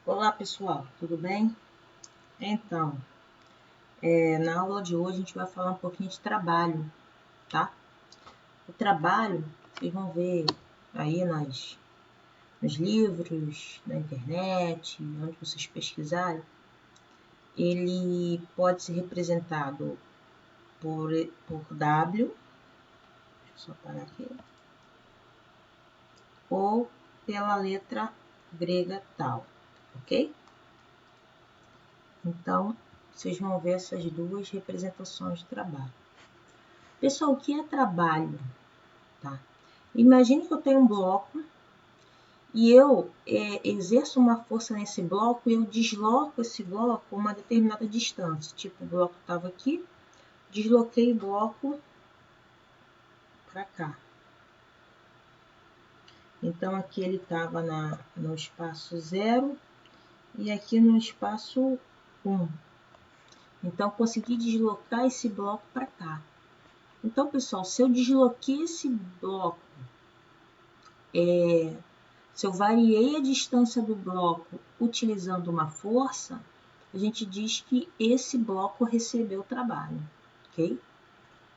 Olá pessoal, tudo bem? Então, na aula de hoje a gente vai falar um pouquinho de trabalho, tá? O trabalho, vocês vão ver aí nos livros, na internet, onde vocês pesquisarem, ele pode ser representado por W, deixa eu só parar aqui, ou pela letra grega tal, ok? Então, vocês vão ver essas duas representações de trabalho. Pessoal, o que é trabalho? Tá? Imagine que eu tenho um bloco e eu exerço uma força nesse bloco e eu desloco esse bloco a uma determinada distância. Tipo, o bloco estava aqui, desloquei o bloco para cá. Então, aqui ele estava no espaço 0 e aqui no espaço 1. Então, consegui deslocar esse bloco para cá. Então, pessoal, se eu desloquei esse bloco, se eu variei a distância do bloco utilizando uma força, a gente diz que esse bloco recebeu trabalho, ok?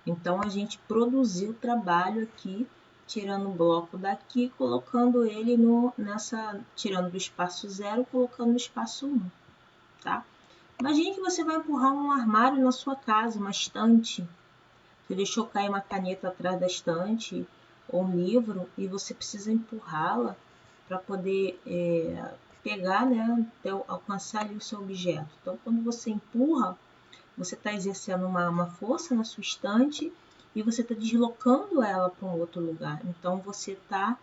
Então, a gente produziu trabalho aqui, tirando o bloco daqui, colocando ele tirando do espaço 0, colocando no espaço 1, tá? Imagine que você vai empurrar um armário na sua casa, uma estante. Você deixou cair uma caneta atrás da estante, ou um livro, e você precisa empurrá-la para poder pegar, né, alcançar ali o seu objeto. Então, quando você empurra, você está exercendo uma força na sua estante e você está deslocando ela para um outro lugar. Então, você está,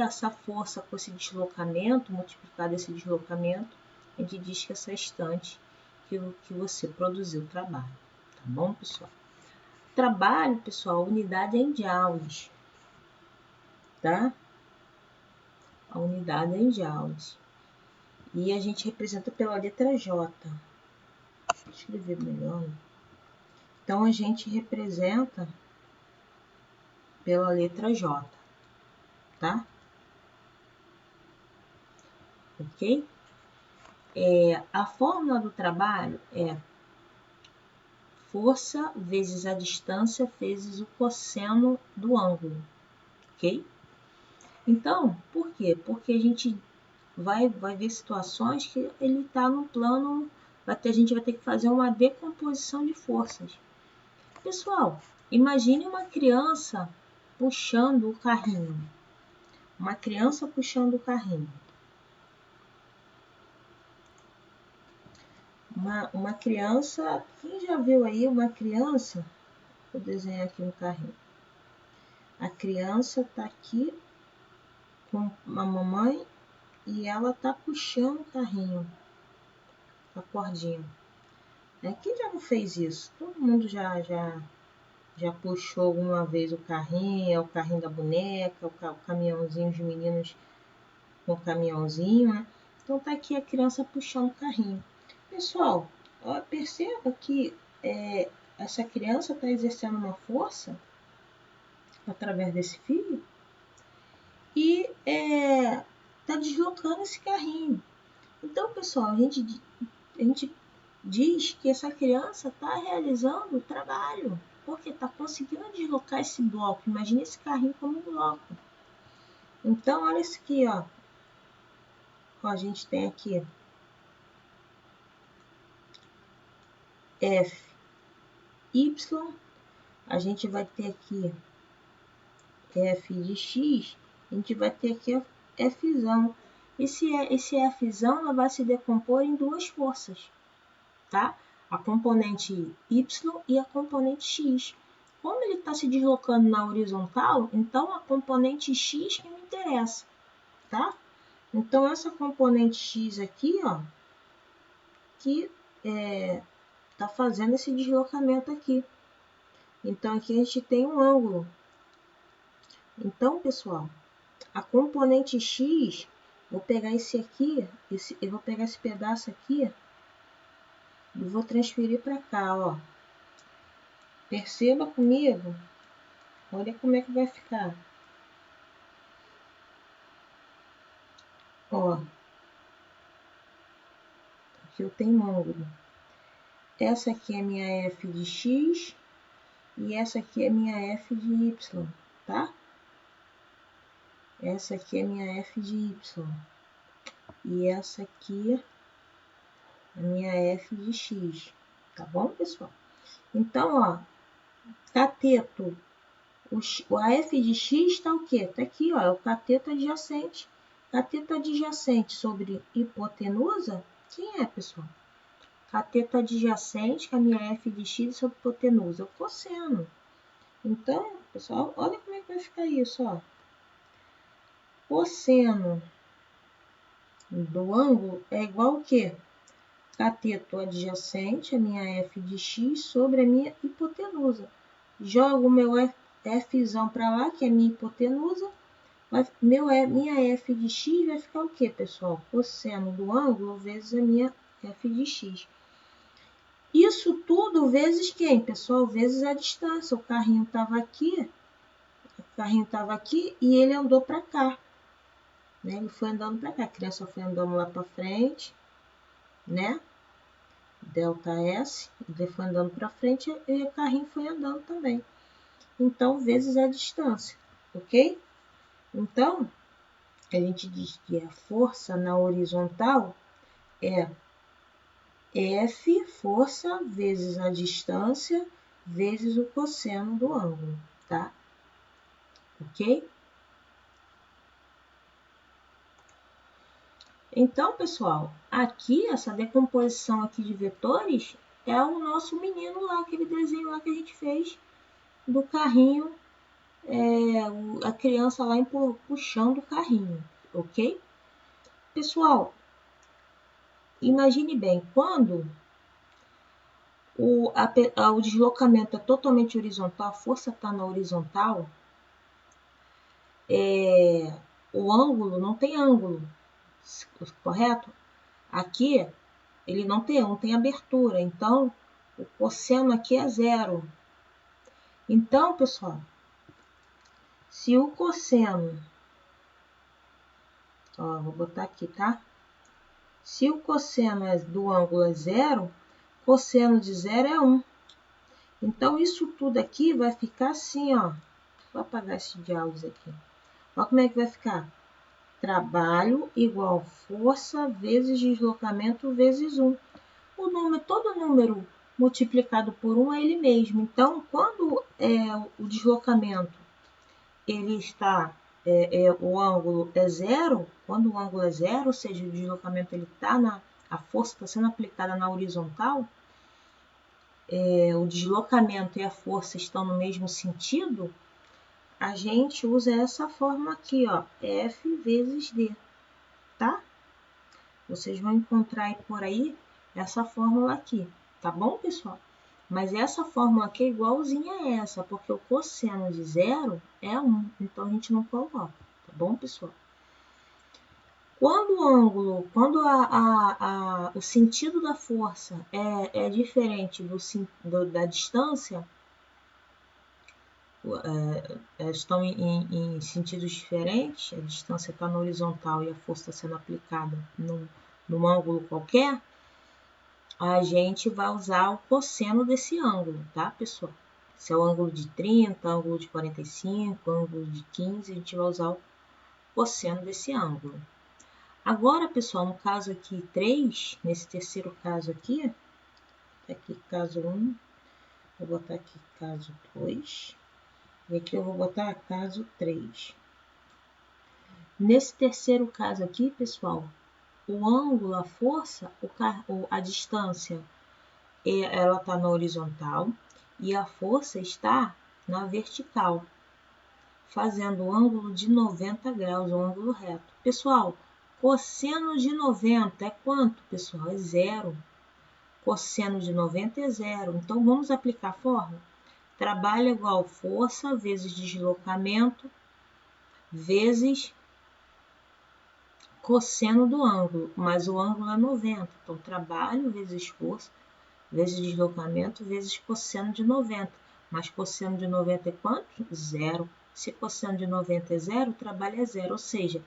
essa força com esse deslocamento, multiplicado esse deslocamento, a gente diz que essa estante que você produziu trabalho. Tá bom, pessoal? Trabalho, pessoal, a unidade é em joules, tá? A unidade é em joules. E a gente representa pela letra J. Deixa eu escrever melhor. Então, a gente representa pela letra J, tá? Ok? A fórmula do trabalho é força vezes a distância vezes o cosseno do ângulo, ok? Então, por quê? Porque a gente vai ver situações que ele está no plano, a gente vai ter que fazer uma decomposição de forças. Pessoal, imagine uma criança puxando o carrinho. Uma criança puxando o carrinho. Uma criança, quem já viu aí uma criança? Vou desenhar aqui um carrinho. A criança está aqui com a mamãe e ela está puxando o carrinho, a cordinha. Quem já não fez isso? Todo mundo já puxou alguma vez o carrinho da boneca, o caminhãozinho, os meninos com o caminhãozinho, né? Então tá aqui a criança puxando o carrinho. Pessoal, perceba que essa criança está exercendo uma força através desse fio e está deslocando esse carrinho. Então, pessoal, a gente diz que essa criança está realizando o trabalho, porque está conseguindo deslocar esse bloco. Imagine esse carrinho como um bloco. Então, olha isso aqui, ó. A gente tem aqui F, Y, a gente vai ter aqui F de X, a gente vai ter aqui Fzão. Esse Fzão vai se decompor em duas forças, tá? A componente Y e a componente X. Como ele está se deslocando na horizontal, então a componente X que me interessa, tá? Então, essa componente X aqui, ó, que está fazendo esse deslocamento aqui. Então, aqui a gente tem um ângulo. Então, pessoal, a componente X, vou pegar esse aqui, eu vou pegar esse pedaço aqui e vou transferir para cá, ó. Perceba comigo, olha como é que vai ficar. Ó, Aqui eu tenho um ângulo. Essa aqui é minha F de X e essa aqui é minha F de Y, tá? Essa aqui é minha F de Y. E essa aqui é minha F de X, tá bom, pessoal? Então, ó, cateto, a F de X tá o quê? Tá aqui, ó, é o cateto adjacente. Cateto adjacente sobre hipotenusa, quem é, pessoal? Cateto adjacente, que é a minha F de X sobre hipotenusa, é o cosseno. Então, pessoal, olha como é que vai ficar isso, ó. Cosseno do ângulo é igual ao quê? Cateto adjacente, a minha F de X, sobre a minha hipotenusa. Jogo meu Fzão para lá, que é minha hipotenusa. Minha F de X vai ficar o quê, pessoal? Cosseno do ângulo vezes a minha F de X. Isso tudo vezes quem, pessoal? Vezes a distância. O carrinho estava aqui e ele andou para cá. Né? Ele foi andando para cá. A criança foi andando lá para frente, né? ΔS, ele foi andando para frente e o carrinho foi andando também. Então, vezes a distância, ok? Então, a gente diz que a força na horizontal é F, força, vezes a distância, vezes o cosseno do ângulo, tá? Ok? Então, pessoal, aqui, essa decomposição aqui de vetores é o nosso menino lá, aquele desenho lá que a gente fez do carrinho, a criança lá puxando o carrinho, ok? Pessoal, imagine bem, quando o deslocamento é totalmente horizontal, a força está na horizontal, o ângulo não tem ângulo, correto? Aqui, ele não tem abertura, então o cosseno aqui é zero. Então, pessoal, se o cosseno, ó, vou botar aqui, tá? Se o cosseno do ângulo é zero, cosseno de zero é 1. Então, isso tudo aqui vai ficar assim, ó. Vou apagar esse diálogo aqui. Olha como é que vai ficar. Trabalho igual força vezes deslocamento vezes 1. Todo número multiplicado por 1 é ele mesmo. Então, quando o deslocamento ele está, o ângulo é zero, quando o ângulo é zero, ou seja, o deslocamento ele está a força está sendo aplicada na horizontal, o deslocamento e a força estão no mesmo sentido, a gente usa essa fórmula aqui, ó, F vezes D, tá? Vocês vão encontrar aí por aí essa fórmula aqui, tá bom, pessoal? Mas essa fórmula aqui é igualzinha a essa, porque o cosseno de zero é 1, então a gente não coloca, tá bom, pessoal? Quando o ângulo, o sentido da força é diferente da distância, estão em sentidos diferentes, a distância está na horizontal e a força está sendo aplicada num ângulo qualquer, a gente vai usar o cosseno desse ângulo, tá, pessoal? Se é o ângulo de 30, ângulo de 45, ângulo de 15, a gente vai usar o cosseno desse ângulo. Agora, pessoal, no caso aqui 3, nesse terceiro caso aqui, caso 1, vou botar aqui caso 2, e aqui eu vou botar caso 3. Nesse terceiro caso aqui, pessoal, o ângulo, a força, a distância, ela está na horizontal e a força está na vertical, fazendo o ângulo de 90 graus, o ângulo reto. Pessoal, cosseno de 90 é quanto, pessoal? É zero. Cosseno de 90 é zero. Então, vamos aplicar a fórmula? Trabalho igual força vezes deslocamento vezes cosseno do ângulo, mas o ângulo é 90. Então, trabalho vezes força vezes deslocamento vezes cosseno de 90. Mas cosseno de 90 é quanto? Zero. Se cosseno de 90 é zero, o trabalho é zero. Ou seja,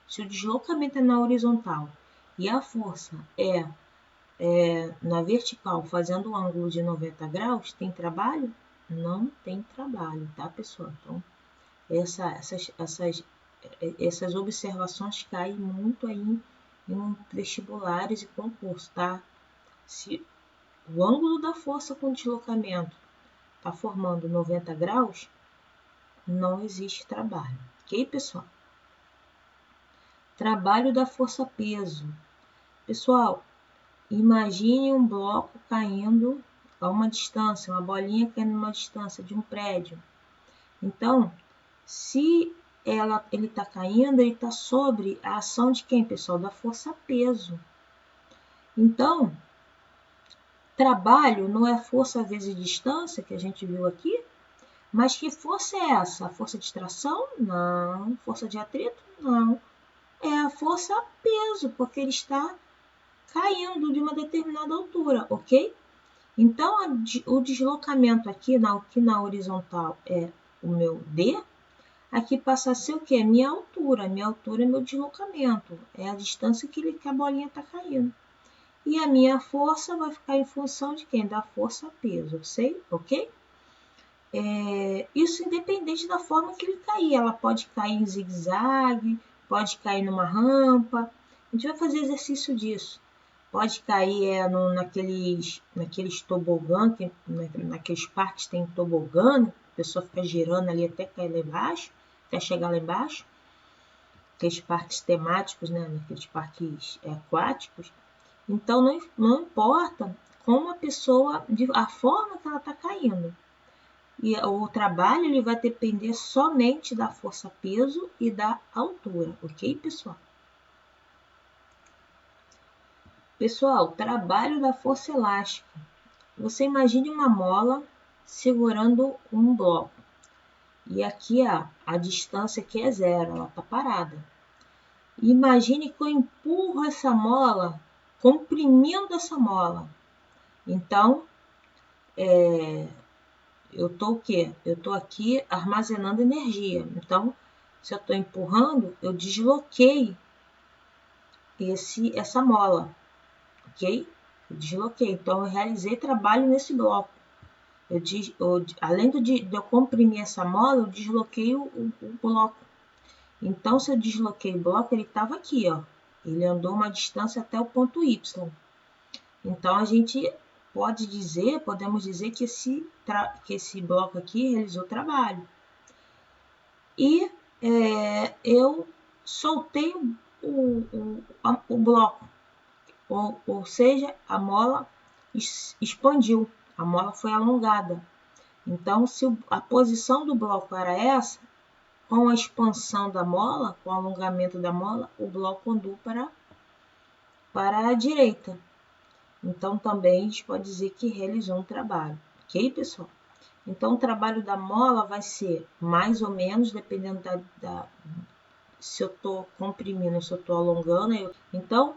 se o deslocamento é na horizontal e a força é na vertical fazendo um ângulo de 90 graus, tem trabalho? Não tem trabalho, tá, pessoal? Então, essas observações caem muito aí em vestibulares e concursos, tá? Se o ângulo da força com deslocamento está formando 90 graus, não existe trabalho, ok, pessoal? Trabalho da força-peso. Pessoal, imagine um bloco caindo a uma distância, uma bolinha caindo a uma distância de um prédio. Então, se ele está caindo, ele está sobre a ação de quem, pessoal? Da força-peso. Então, trabalho não é força vezes distância, que a gente viu aqui, mas que força é essa? A força de tração? Não. Força de atrito? Não. É a força-peso, porque ele está caindo de uma determinada altura, ok? Então, o deslocamento aqui na horizontal é o meu D, aqui passa a ser o quê? Minha altura. Minha altura é meu deslocamento, é a distância que a bolinha está caindo. E a minha força vai ficar em função de quem? Da força-peso, ok? Isso independente da forma que ele cair. Ela pode cair em zigue-zague, pode cair numa rampa. A gente vai fazer exercício disso. Pode cair naqueles tobogã, naqueles parques tem tobogã, a pessoa fica girando ali até cair lá embaixo, até chegar lá embaixo. Aqueles parques temáticos, né? Naqueles parques aquáticos. Então, não importa como a forma que ela está caindo. E o trabalho ele vai depender somente da força-peso e da altura, ok, pessoal? Pessoal, trabalho da força elástica. Você imagine uma mola segurando um bloco. E aqui a distância aqui é zero, ela está parada. Imagine que eu empurro essa mola, comprimindo essa mola. Então, eu estou o quê? Eu estou aqui armazenando energia. Então, se eu estou empurrando, eu desloquei essa mola, ok? Eu desloquei. Então, eu realizei trabalho nesse bloco. Além de eu comprimir essa mola, eu desloquei o bloco. Então, se eu desloquei o bloco, ele estava aqui, ó. Ele andou uma distância até o ponto Y. Então, podemos dizer que esse bloco aqui realizou trabalho. E eu soltei o bloco, ou seja, a mola expandiu, a mola foi alongada. Então, se a posição do bloco era essa, com a expansão da mola, com o alongamento da mola, o bloco andou para a direita. Então, também a gente pode dizer que realizou um trabalho, ok, pessoal? Então, o trabalho da mola vai ser mais ou menos, dependendo se eu estou comprimindo, se eu estou alongando. Então,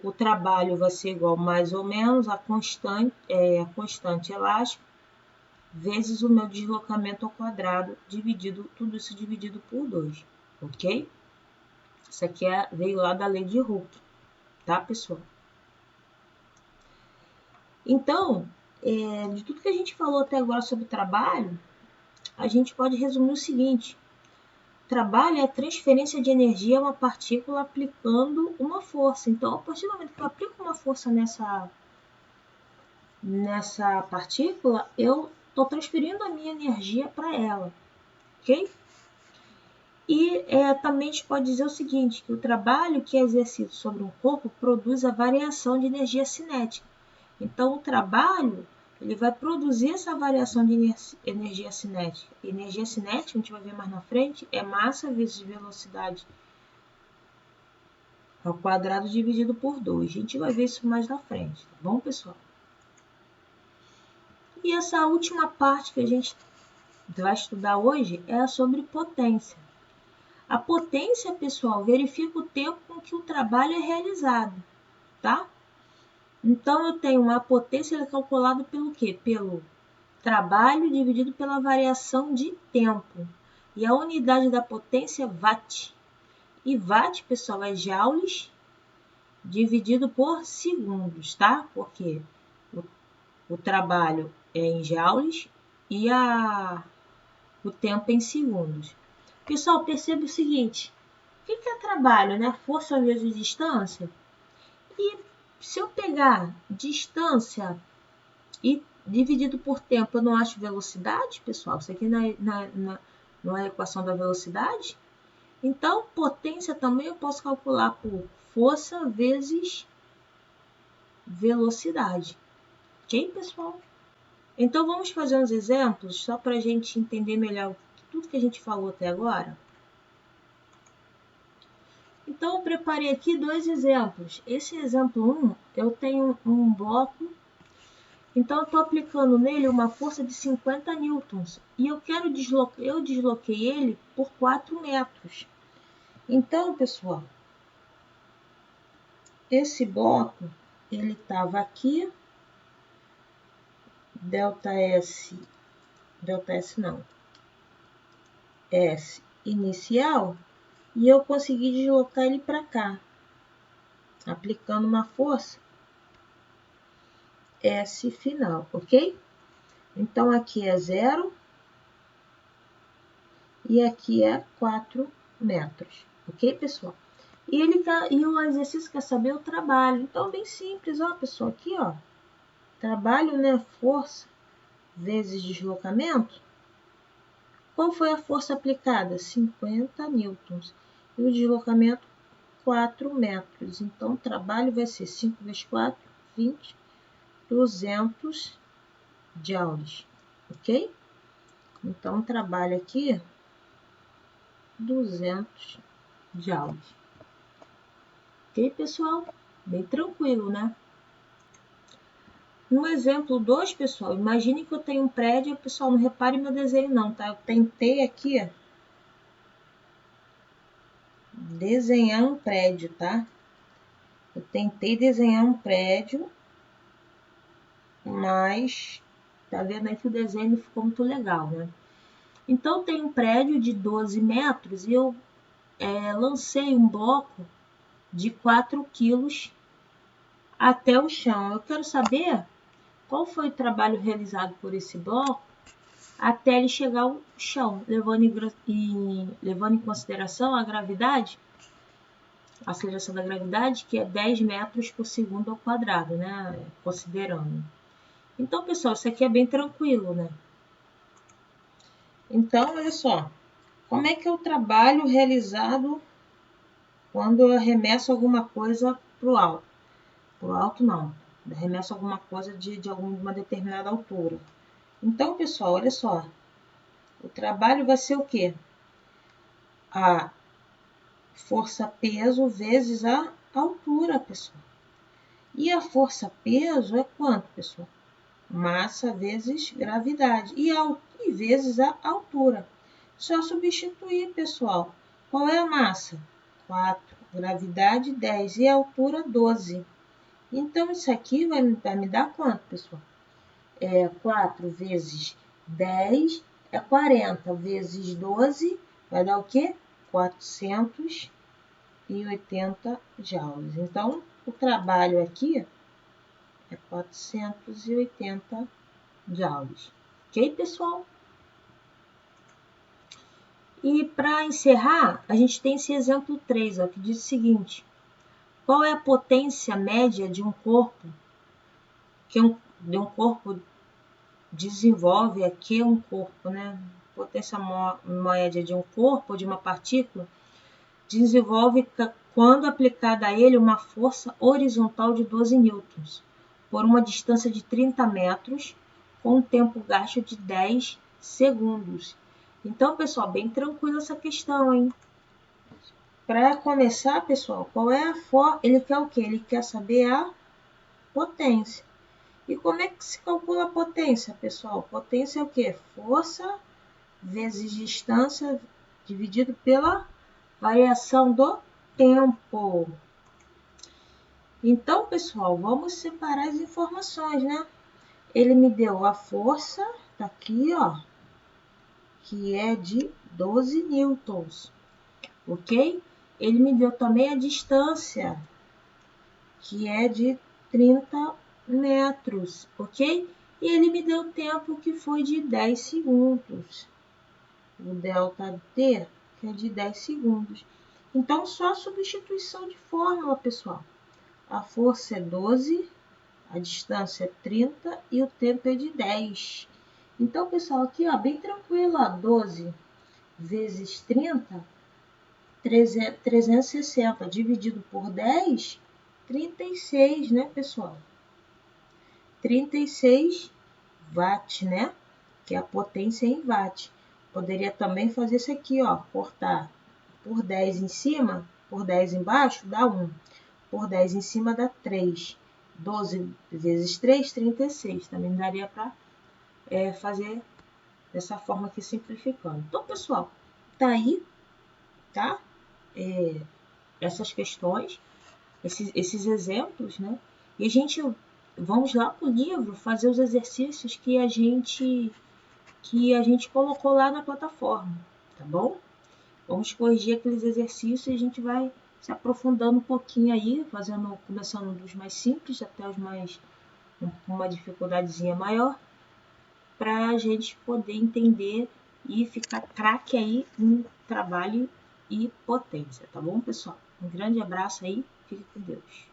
o trabalho vai ser igual mais ou menos a constante elástica vezes o meu deslocamento ao quadrado, tudo isso dividido por 2, ok? Isso aqui veio lá da lei de Hooke, tá, pessoal? Então, de tudo que a gente falou até agora sobre trabalho, a gente pode resumir o seguinte: trabalho é a transferência de energia a uma partícula aplicando uma força. Então, a partir do momento que eu aplico uma força nessa partícula, eu estou transferindo a minha energia para ela, ok? E também a gente pode dizer o seguinte, que o trabalho que é exercido sobre um corpo produz a variação de energia cinética. Então, o trabalho ele vai produzir essa variação de energia cinética. Energia cinética, a gente vai ver mais na frente, é massa vezes velocidade ao quadrado dividido por 2. A gente vai ver isso mais na frente, tá bom, pessoal? E essa última parte que a gente vai estudar hoje é sobre potência. A potência, pessoal, verifica o tempo com que o trabalho é realizado, tá? Então, eu tenho a potência calculada pelo quê? Pelo trabalho dividido pela variação de tempo. E a unidade da potência é watt. E watt, pessoal, é joules dividido por segundos, tá? Porque o trabalho é em joules e o tempo em segundos. Pessoal, perceba o seguinte, o que é trabalho, né? Força vezes distância. E se eu pegar distância e dividido por tempo, eu não acho velocidade, pessoal? Isso aqui não é a equação da velocidade? Então, potência também eu posso calcular por força vezes velocidade. Ok, pessoal? Então, vamos fazer uns exemplos, só para a gente entender melhor tudo que a gente falou até agora. Então, eu preparei aqui dois exemplos. Esse exemplo 1, eu tenho um bloco, então eu estou aplicando nele uma força de 50 newtons. E eu desloquei ele por 4 metros. Então, pessoal, esse bloco, ele estava aqui, S inicial, e eu consegui deslocar ele para cá, aplicando uma força S final, ok? Então, aqui é 0 e aqui é 4 metros, ok, pessoal? E o exercício quer saber o trabalho. Então, bem simples, ó, pessoal, aqui, ó, trabalho, né, força vezes deslocamento. Qual foi a força aplicada? 50 newtons. E o deslocamento, 4 metros. Então, o trabalho vai ser 5 vezes 4, 20, 200 joules, ok? Então, o trabalho aqui, 200 joules. Ok, pessoal? Bem tranquilo, né? No exemplo 2, pessoal, imagine que eu tenho um prédio, pessoal, não repare meu desenho não, tá? Eu tentei aqui desenhar um prédio, tá? Eu tentei desenhar um prédio, mas tá vendo aí que o desenho ficou muito legal, né? Então, tem um prédio de 12 metros e eu lancei um bloco de 4 quilos até o chão. Eu quero saber qual foi o trabalho realizado por esse bloco até ele chegar ao chão, levando em consideração a gravidade, a aceleração da gravidade, que é 10 metros por segundo ao quadrado, né? Considerando. Então, pessoal, isso aqui é bem tranquilo, né? Então, olha só, como é que é o trabalho realizado quando eu arremesso alguma coisa para o alto? Para o alto, não. Arremesso alguma coisa de uma determinada altura. Então, pessoal, olha só. O trabalho vai ser o quê? A força-peso vezes a altura, pessoal. E a força-peso é quanto, pessoal? Massa vezes gravidade. E vezes a altura. Só substituir, pessoal. Qual é a massa? 4. Gravidade, 10. E a altura, 12. Então, isso aqui vai me dar quanto, pessoal? 4 vezes 10 é 40. Vezes 12 vai dar o quê? 480 joules. Então, o trabalho aqui é 480 joules. Ok, pessoal? E para encerrar, a gente tem esse exemplo 3, ó, que diz o seguinte. Qual é a potência média de um corpo de um corpo desenvolve aqui um corpo, né? Potência média de um corpo, de uma partícula, desenvolve quando aplicada a ele uma força horizontal de 12 newtons, por uma distância de 30 metros, com um tempo gasto de 10 segundos. Então, pessoal, bem tranquila essa questão, hein? Para começar, pessoal, qual é a força? Ele quer o quê? Ele quer saber a potência. E como é que se calcula a potência, pessoal? Potência é o quê? Força vezes distância dividido pela variação do tempo. Então, pessoal, vamos separar as informações, né? Ele me deu a força, tá aqui, ó, que é de 12 newtons, ok? Ele me deu também a distância, que é de 30 metros, ok? E ele me deu tempo que foi de 10 segundos. O delta T, que é de 10 segundos. Então, só substituição de fórmula, pessoal. A força é 12, a distância é 30 e o tempo é de 10. Então, pessoal, aqui, ó, bem tranquilo, ó, 12 vezes 30, 360, dividido por 10, 36, né, pessoal? 36 watts, né? Que é a potência em watt. Poderia também fazer isso aqui, ó, cortar por 10 em cima, por 10 embaixo, dá 1. Por 10 em cima dá 3. 12 vezes 3, 36. Também daria para fazer dessa forma aqui, simplificando. Então, pessoal, tá aí, tá? Essas questões, esses exemplos, né? E a gente, vamos lá pro livro fazer os exercícios que a gente colocou lá na plataforma, tá bom? Vamos corrigir aqueles exercícios e a gente vai se aprofundando um pouquinho aí, começando dos mais simples até os mais, uma dificuldadezinha maior, para a gente poder entender e ficar craque aí em trabalho e potência, tá bom, pessoal? Um grande abraço aí, fique com Deus.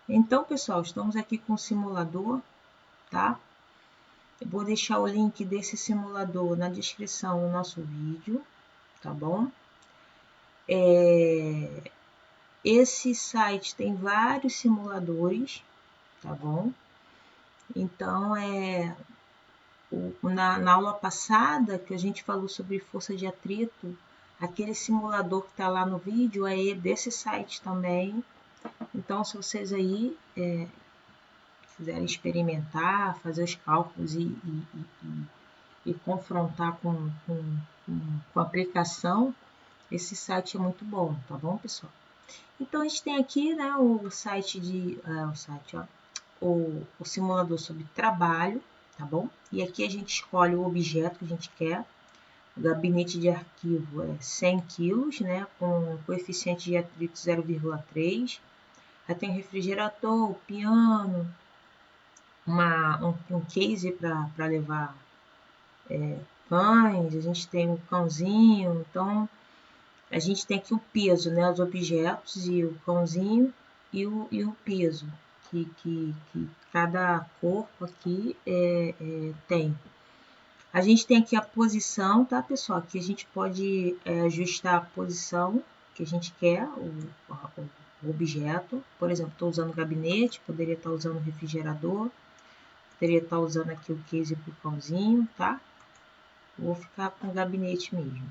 Então, pessoal, estamos aqui com o simulador, tá? Eu vou deixar o link desse simulador na descrição do nosso vídeo, tá bom? Esse site tem vários simuladores, tá bom? Então, na aula passada que a gente falou sobre força de atrito, aquele simulador que está lá no vídeo é desse site também. Então, se vocês aí quiserem experimentar, fazer os cálculos e confrontar com a aplicação, esse site é muito bom, tá bom, pessoal? Então, a gente tem aqui, né, o simulador sobre trabalho, tá bom? E aqui a gente escolhe o objeto que a gente quer. O gabinete de arquivo é 100 kg, né, com coeficiente de atrito 0,3. Aí tem refrigerador, piano, um case para levar pães, a gente tem um cãozinho, então a gente tem aqui o peso, né, os objetos e o cãozinho e o peso que cada corpo aqui tem. A gente tem aqui a posição, tá, pessoal? Aqui a gente pode ajustar a posição que a gente quer, o objeto. Por exemplo, estou usando o gabinete, poderia estar usando o refrigerador, poderia estar usando aqui o case para o pãozinho, tá? Vou ficar com o gabinete mesmo.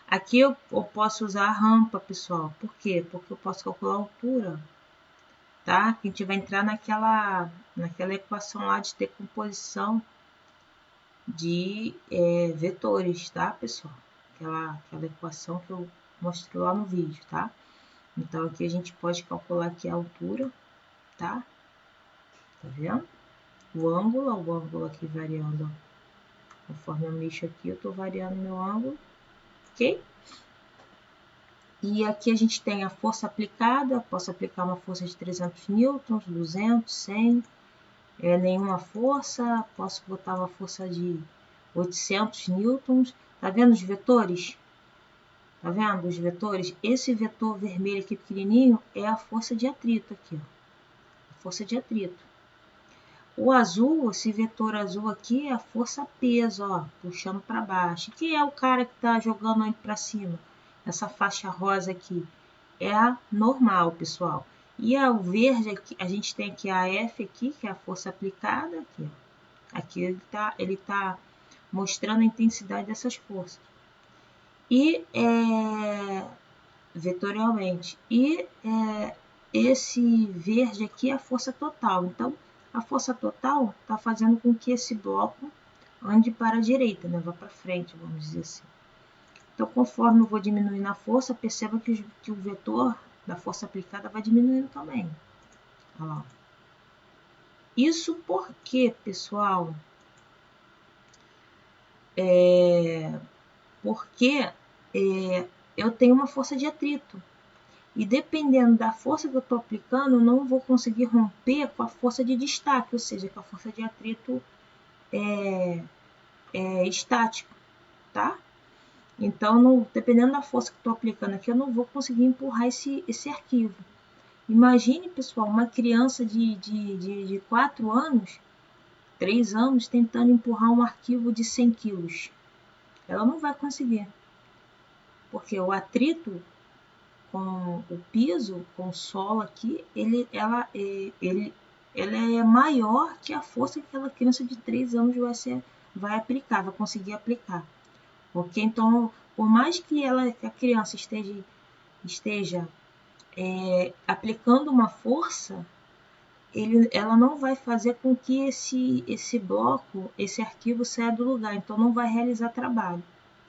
Aqui eu posso usar a rampa, pessoal. Por quê? Porque eu posso calcular a altura, tá? A gente vai entrar naquela equação lá de decomposição de vetores, tá, pessoal? Aquela equação que eu mostrei lá no vídeo, tá? Então, aqui a gente pode calcular aqui a altura, tá? Tá vendo? O ângulo aqui variando, ó. Conforme eu mexo aqui, eu tô variando meu ângulo, ok? E aqui a gente tem a força aplicada, posso aplicar uma força de 300 newtons, 200, 100, nenhuma força, posso botar uma força de 800 newtons. Tá vendo os vetores? Tá vendo os vetores? Esse vetor vermelho aqui pequenininho é a força de atrito aqui, ó. A força de atrito. O azul, esse vetor azul aqui é a força peso, ó, puxando para baixo. Que é o cara que tá jogando aí para cima? Essa faixa rosa aqui é a normal, pessoal. E o verde aqui, a gente tem aqui a F aqui, que é a força aplicada aqui, ó. Aqui ele tá mostrando a intensidade dessas forças. E vetorialmente. E esse verde aqui é a força total. Então, a força total está fazendo com que esse bloco ande para a direita, né? Vá para frente, vamos dizer assim. Então, conforme eu vou diminuindo a força, perceba que o vetor da força aplicada vai diminuindo também. Olha lá. Isso porque, pessoal, porque eu tenho uma força de atrito. E dependendo da força que eu estou aplicando, eu não vou conseguir romper com a força de destaque, ou seja, com a força de atrito estático, tá? Então, dependendo da força que eu estou aplicando aqui, eu não vou conseguir empurrar esse arquivo. Imagine, pessoal, uma criança de 4 anos, 3 anos, tentando empurrar um arquivo de 100 quilos. Ela não vai conseguir, porque o atrito com o piso, com o solo aqui, ela é maior que a força que aquela criança de 3 anos vai aplicar, vai conseguir aplicar. Ok? Então, por mais que a criança esteja aplicando uma força, ela não vai fazer com que esse bloco, esse arquivo saia do lugar, então não vai realizar trabalho.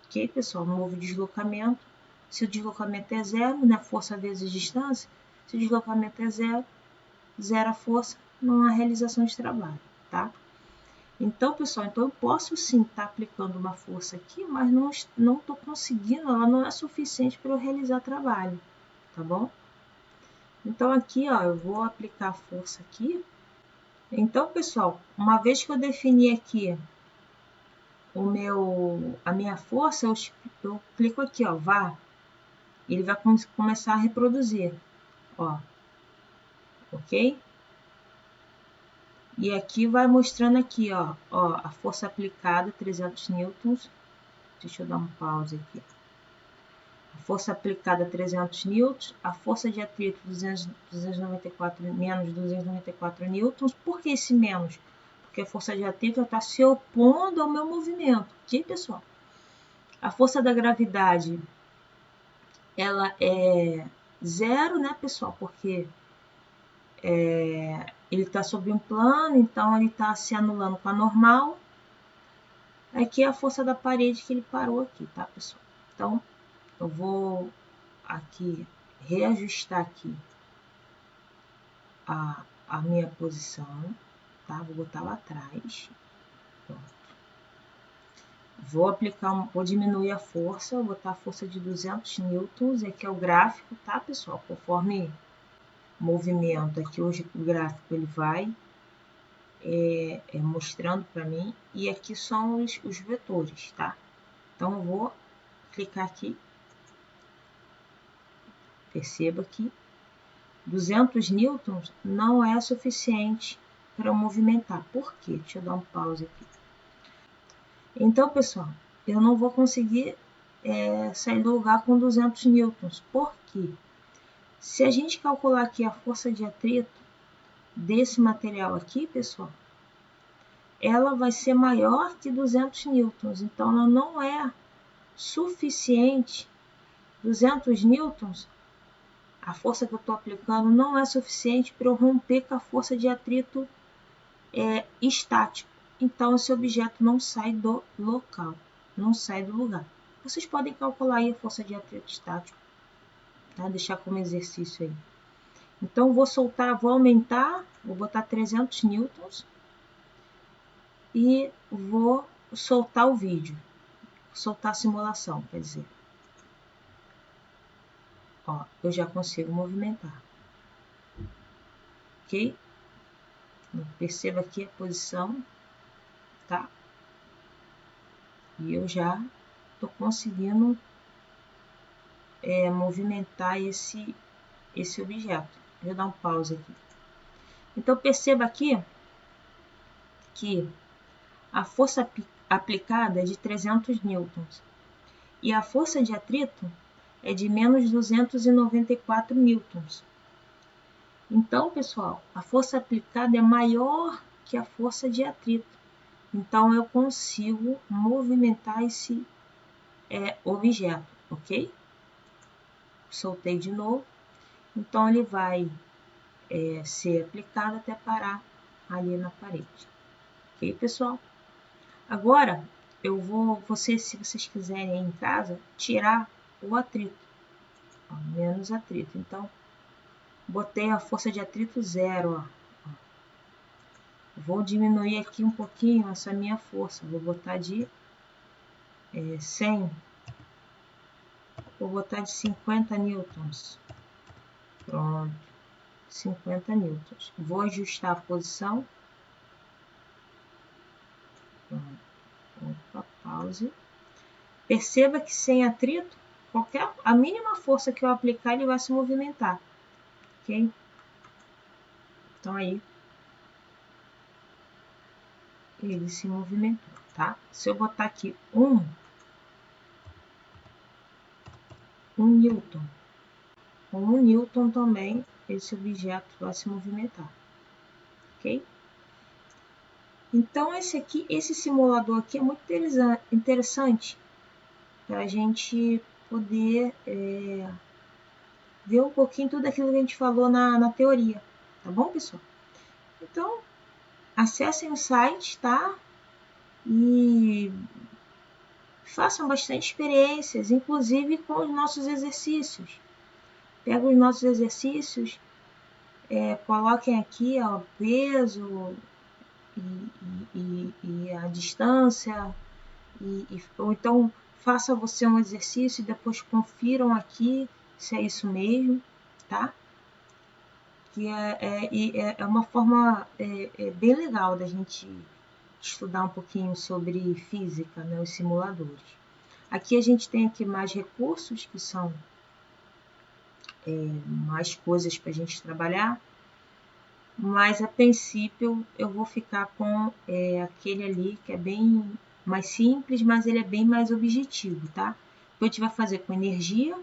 Ok, pessoal? Não houve deslocamento. Se o deslocamento é zero, né? Força vezes distância, se o deslocamento é zero, zero a força, não há realização de trabalho, tá? Então, pessoal, eu posso sim estar aplicando uma força aqui, mas não estou conseguindo, ela não é suficiente para eu realizar trabalho, tá bom? Então, aqui, ó, eu vou aplicar a força aqui. Então, pessoal, uma vez que eu defini aqui a minha força, eu clico aqui, ó, VAR. Ele vai começar a reproduzir, ó, ok? E aqui vai mostrando aqui, ó, a força aplicada, 300 newtons. Deixa eu dar um pause aqui. A força aplicada, 300 newtons. A força de atrito, 294, menos 294 newtons. Por que esse menos? Porque a força de atrito está se opondo ao meu movimento, ok, pessoal? A força da gravidade, ela é zero, né, pessoal? Porque ele está sobre um plano, então ele está se anulando com a normal. Aqui é a força da parede que ele parou aqui, tá, pessoal? Então, eu vou aqui reajustar aqui a minha posição, tá? Vou botar lá atrás. Pronto. Vou diminuir a força, vou botar a força de 200 newtons. Aqui é o gráfico, tá, pessoal? Conforme movimento, aqui hoje o gráfico ele vai mostrando para mim, e aqui são os vetores, tá? Então eu vou clicar aqui, perceba que 200 newtons não é suficiente para eu movimentar. Por quê? Deixa eu dar um pause aqui. Então, pessoal, eu não vou conseguir sair do lugar com 200 newtons. Por quê? Se a gente calcular aqui a força de atrito desse material aqui, pessoal, ela vai ser maior que 200 newtons, então ela não é suficiente. 200 newtons, a força que eu estou aplicando não é suficiente para eu romper com a força de atrito estático. Então esse objeto não sai do local, não sai do lugar. Vocês podem calcular aí a força de atrito estático, tá? Deixar como exercício aí. Então vou soltar, vou aumentar, vou botar 300 newtons. E vou soltar o vídeo, soltar a simulação, quer dizer. Ó, eu já consigo movimentar. Ok? Perceba aqui a posição, tá? E eu já tô conseguindo movimentar esse objeto. Vou dar um pause aqui. Então perceba aqui que a força aplicada é de 300 newtons e a força de atrito é de menos 294 newtons. Então, pessoal, a força aplicada é maior que a força de atrito. Então, eu consigo movimentar esse objeto, ok? Soltei de novo. Então, ele vai ser aplicado até parar ali na parede. Ok, pessoal? Agora, eu vou, se vocês quiserem em casa, tirar o atrito. Ó, menos atrito. Então, botei a força de atrito zero, ó. Vou diminuir aqui um pouquinho essa minha força. Vou botar de 100. Vou botar de 50 newtons. Pronto. 50 newtons. Vou ajustar a posição. Pronto. Opa, pause. Perceba que sem atrito, a mínima força que eu aplicar, ele vai se movimentar. Ok? Então aí, ele se movimentou, tá? Se eu botar aqui 1 newton, com 1 newton também, esse objeto vai se movimentar. Ok? Então, esse simulador aqui é muito interessante para a gente poder ver um pouquinho tudo aquilo que a gente falou na teoria. Tá bom, pessoal? Então, acessem o site, tá? E façam bastante experiências, inclusive com os nossos exercícios. Pega os nossos exercícios, coloquem aqui ó, o peso e a distância, ou então faça você um exercício e depois confiram aqui se é isso mesmo, tá? Que é uma forma bem legal da gente estudar um pouquinho sobre física, né, os simuladores. Aqui a gente tem aqui mais recursos, que são mais coisas para a gente trabalhar, mas a princípio eu vou ficar com aquele ali que é bem mais simples, mas ele é bem mais objetivo, tá? Depois a gente vai fazer com energia,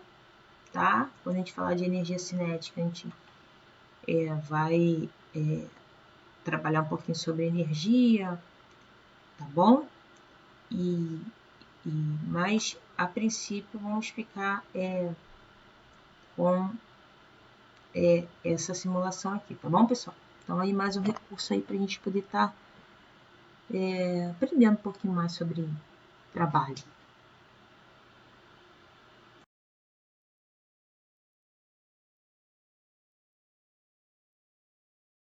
tá? Quando a gente falar de energia cinética, a gente vai trabalhar um pouquinho sobre energia, tá bom? Mas a princípio vamos ficar com essa simulação aqui, tá bom, pessoal? Então aí mais um recurso aí para a gente poder estar aprendendo um pouquinho mais sobre trabalho.